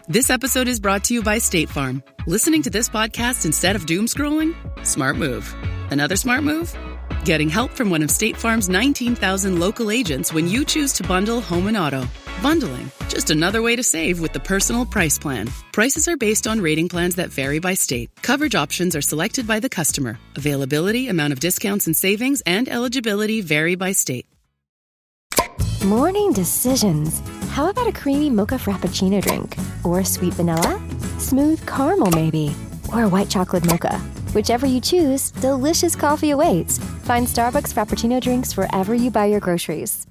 This episode is brought to you by State Farm. Listening to this podcast instead of doom scrolling? Smart move. Another smart move? Getting help from one of State Farm's 19,000 local agents when you choose to bundle home and auto. Bundling, just another way to save with the Personal Price Plan. Prices are based on rating plans that vary by state. Coverage options are selected by the customer. Availability, amount of discounts and savings, and eligibility vary by state. Morning decisions. How about a creamy mocha frappuccino drink? Or sweet vanilla? Smooth caramel maybe? Or a white chocolate mocha? Whichever you choose, delicious coffee awaits. Find Starbucks Frappuccino drinks wherever you buy your groceries.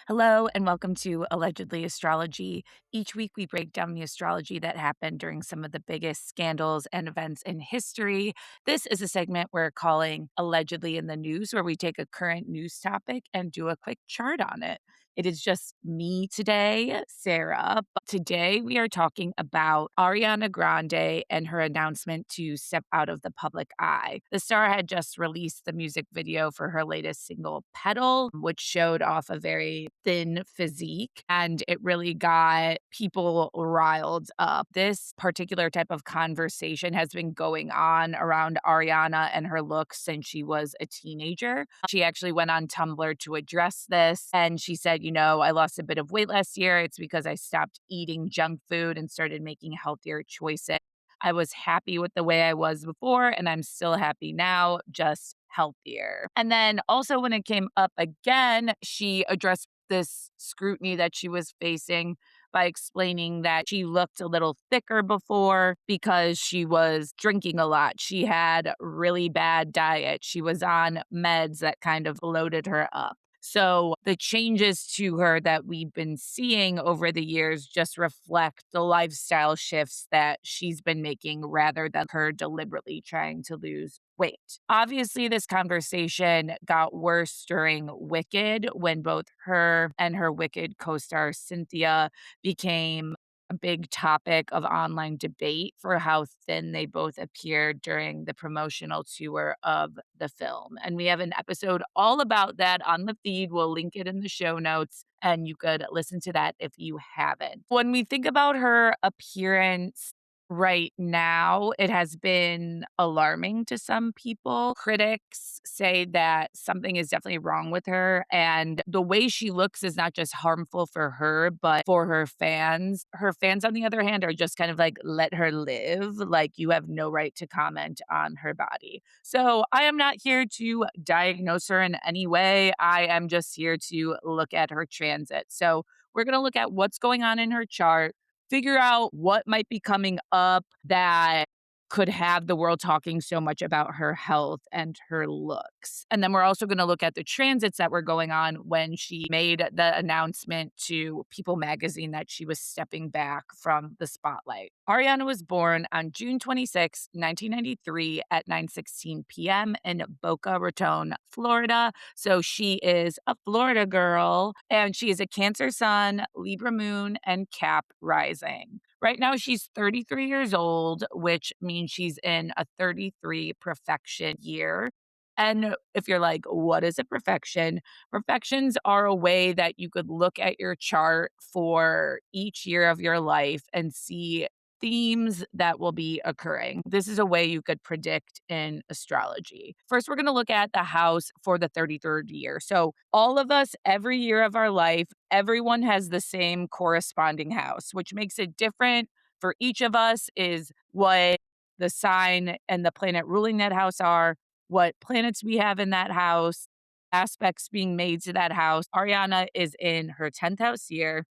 Hello, and welcome to Allegedly Astrology. Each week, we break down the astrology that happened during some of the biggest scandals and events in history. This is a segment we're calling Allegedly in the News, where we take a current news topic and do a quick chart on it. It is just me today, Sarah. But today, we are talking about Ariana Grande and her announcement to step out of the public eye. The star had just released the music video for her latest single, Petal, which showed off a very thin physique, and it really got people riled up. This particular type of conversation has been going on around Ariana and her looks since she was a teenager. She actually went on Tumblr to address this, and she said, I lost a bit of weight last year. It's because I stopped eating junk food and started making healthier choices. I was happy with the way I was before, and I'm still happy now, just healthier. And then also when it came up again, she addressed this scrutiny that she was facing by explaining that she looked a little thicker before because she was drinking a lot. She had a really bad diet. She was on meds that kind of loaded her up. So the changes to her that we've been seeing over the years just reflect the lifestyle shifts that she's been making rather than her deliberately trying to lose weight. Obviously, this conversation got worse during Wicked when both her and her Wicked co-star Cynthia became a big topic of online debate for how thin they both appeared during the promotional tour of the film. And we have an episode all about that on the feed. We'll link it in the show notes, and you could listen to that if you haven't. When we think about her appearance right now, it has been alarming to some people. Critics say that something is definitely wrong with her, and the way she looks is not just harmful for her, but for her fans. Her fans, on the other hand, are just kind of like, let her live. Like, you have no right to comment on her body. So I am not here to diagnose her in any way. I am just here to look at her transit. So we're going to look at what's going on in her chart, figure out what might be coming up that could have the world talking so much about her health and her looks. And then we're also going to look at the transits that were going on when she made the announcement to People magazine that she was stepping back from the spotlight. Ariana was born on June 26, 1993 at 9:16 p.m. in Boca Raton, Florida. So she is a Florida girl, and she is a Cancer sun, Libra moon, and Cap rising. Right now, she's 33 years old, which means she's in a 33 perfection year. And if you're like, what is a perfection? Perfections are a way that you could look at your chart for each year of your life and see themes that will be occurring. This is a way you could predict in astrology. First, we're going to look at the house for the 33rd year. So all of us, every year of our life, everyone has the same corresponding house. Which makes it different for each of us is what the sign and the planet ruling that house are, what planets we have in that house, aspects being made to that house. Ariana is in her 10th house year,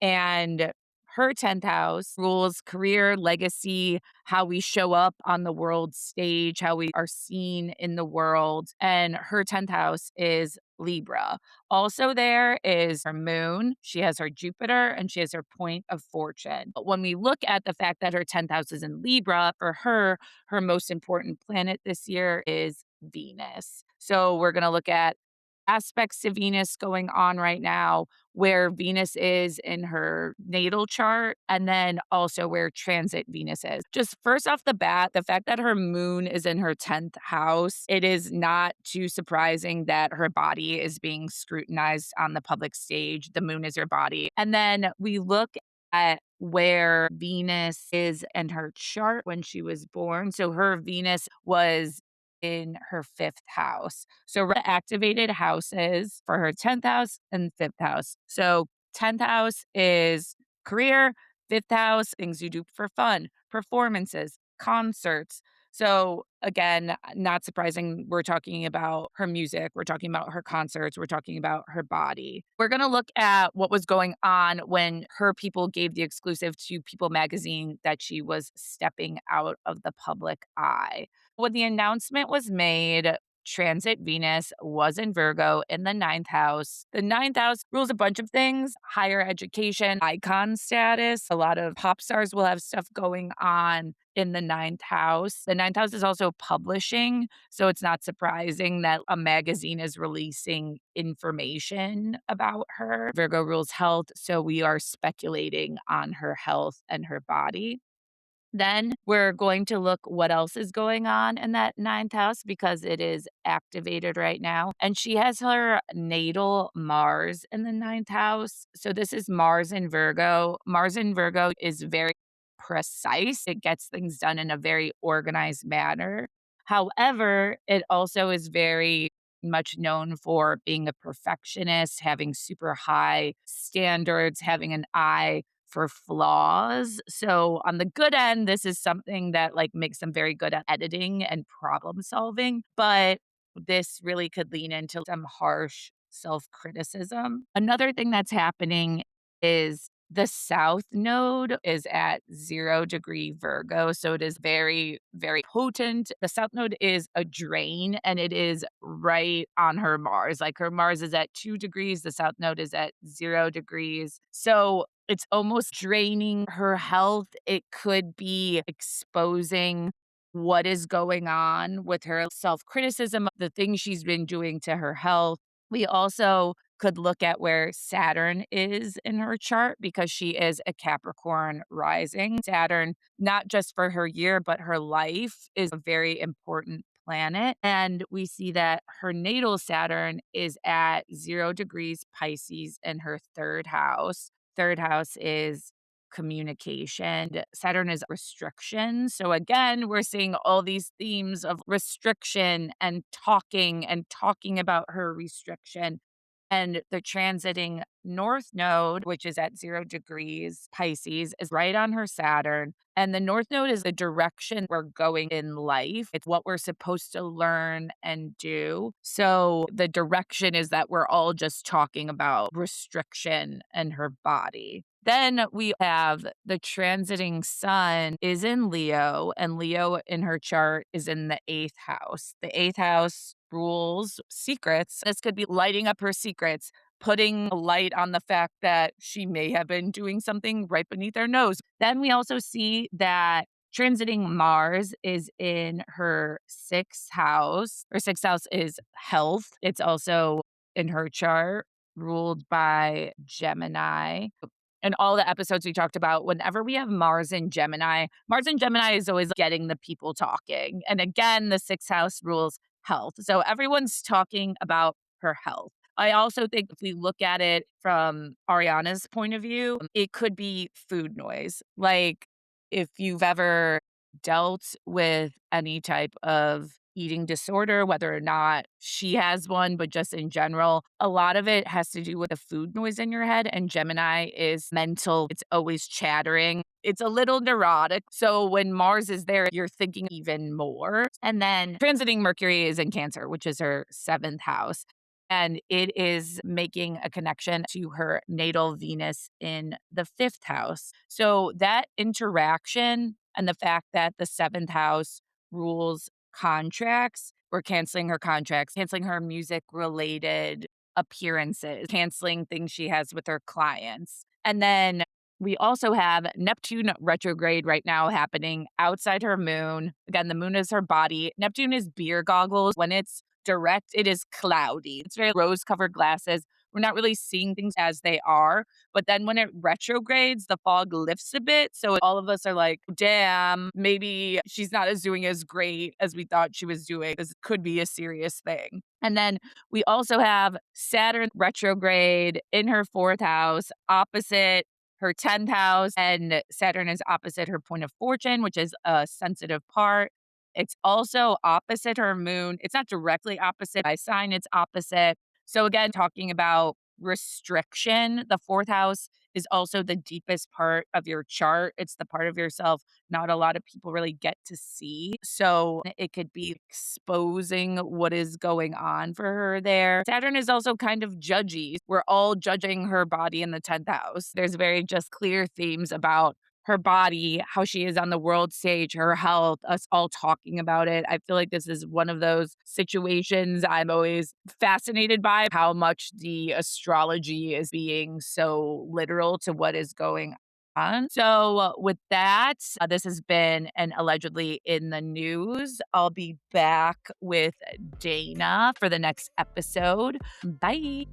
and her 10th house rules career, legacy, how we show up on the world stage, how we are seen in the world. And her 10th house is Libra. Also, there is her moon. She has her Jupiter, and she has her point of fortune. But when we look at the fact that her 10th house is in Libra, for her, her most important planet this year is Venus. So we're going to look at aspects to Venus going on right now, where Venus is in her natal chart, and then also where transit Venus is. Just first off the bat, the fact that her moon is in her 10th house, it is not too surprising that her body is being scrutinized on the public stage. The moon is your body. And then we look at where Venus is in her chart when she was born. So her Venus was in her fifth house. So activated houses for her 10th house and fifth house. So 10th house is career, fifth house, things you do for fun, performances, concerts. So again, not surprising, we're talking about her music, we're talking about her concerts, we're talking about her body. We're going to look at what was going on when her people gave the exclusive to People magazine that she was stepping out of the public eye. When the announcement was made, transit Venus was in Virgo in the ninth house. The ninth house rules a bunch of things: higher education, icon status. A lot of pop stars will have stuff going on in the ninth house. The ninth house is also publishing. So it's not surprising that a magazine is releasing information about her. Virgo rules health. So we are speculating on her health and her body. Then we're going to look what else is going on in that ninth house because it is activated right now. And she has her natal Mars in the ninth house. So this is Mars in Virgo. Mars in Virgo is very precise. It gets things done in a very organized manner. However, it also is very much known for being a perfectionist, having super high standards, having an eye for flaws. So on the good end, this is something that like makes them very good at editing and problem solving, but this really could lean into some harsh self-criticism. Another thing that's happening is the south node is at 0 degree Virgo. So it is very, very potent. The south node is a drain and it is right on her Mars. Like her Mars is at 2 degrees, the south node is at 0 degrees. So it's almost draining her health. It could be exposing what is going on with her self criticism, the things she's been doing to her health. We also could look at where Saturn is in her chart because she is a Capricorn rising. Saturn, not just for her year, but her life, is a very important planet. And we see that her natal Saturn is at 0 degrees Pisces in her third house. Third house is communication. Saturn is restriction. So again, we're seeing all these themes of restriction and talking about her restriction. And the transiting north node, which is at 0 degrees Pisces, is right on her Saturn. And the north node is the direction we're going in life. It's what we're supposed to learn and do. So the direction is that we're all just talking about restriction and her body. Then we have the transiting sun is in Leo, and Leo in her chart is in the eighth house. The eighth house rules secrets. This could be lighting up her secrets, putting a light on the fact that she may have been doing something right beneath her nose. Then we also see that transiting Mars is in her sixth house. Her sixth house is health. It's also in her chart ruled by Gemini. In all the episodes we talked about, whenever we have Mars in Gemini is always getting the people talking. And again, the sixth house rules health. So everyone's talking about her health. I also think if we look at it from Ariana's point of view, it could be food noise. Like if you've ever dealt with any type of eating disorder, whether or not she has one, but just in general, a lot of it has to do with the food noise in your head. And Gemini is mental. It's always chattering. It's a little neurotic. So when Mars is there, you're thinking even more. And then transiting Mercury is in Cancer, which is her seventh house. And it is making a connection to her natal Venus in the fifth house. So that interaction and the fact that the seventh house rules contracts, we're canceling her contracts, canceling her music related appearances, canceling things she has with her clients. And then we also have Neptune retrograde right now happening outside her moon. Again, the moon is her body. Neptune is beer goggles. When it's direct. It is cloudy. It's very rose-colored glasses. We're not really seeing things as they are. But then when it retrogrades, the fog lifts a bit. So all of us are like, damn, maybe she's not doing as great as we thought she was doing. This could be a serious thing. And then we also have Saturn retrograde in her 4th house, opposite her 10th house. And Saturn is opposite her point of fortune, which is a sensitive part. It's also opposite her moon. It's not directly opposite by sign, it's opposite. So again, talking about restriction, the 4th house is also the deepest part of your chart. It's the part of yourself not a lot of people really get to see. So it could be exposing what is going on for her there. Saturn is also kind of judgy. We're all judging her body in the 10th house. There's very just clear themes about her body, how she is on the world stage, her health, us all talking about it. I feel like this is one of those situations I'm always fascinated by, how much the astrology is being so literal to what is going on. So, with that, this has been an Allegedly in the News. I'll be back with Dana for the next episode. Bye.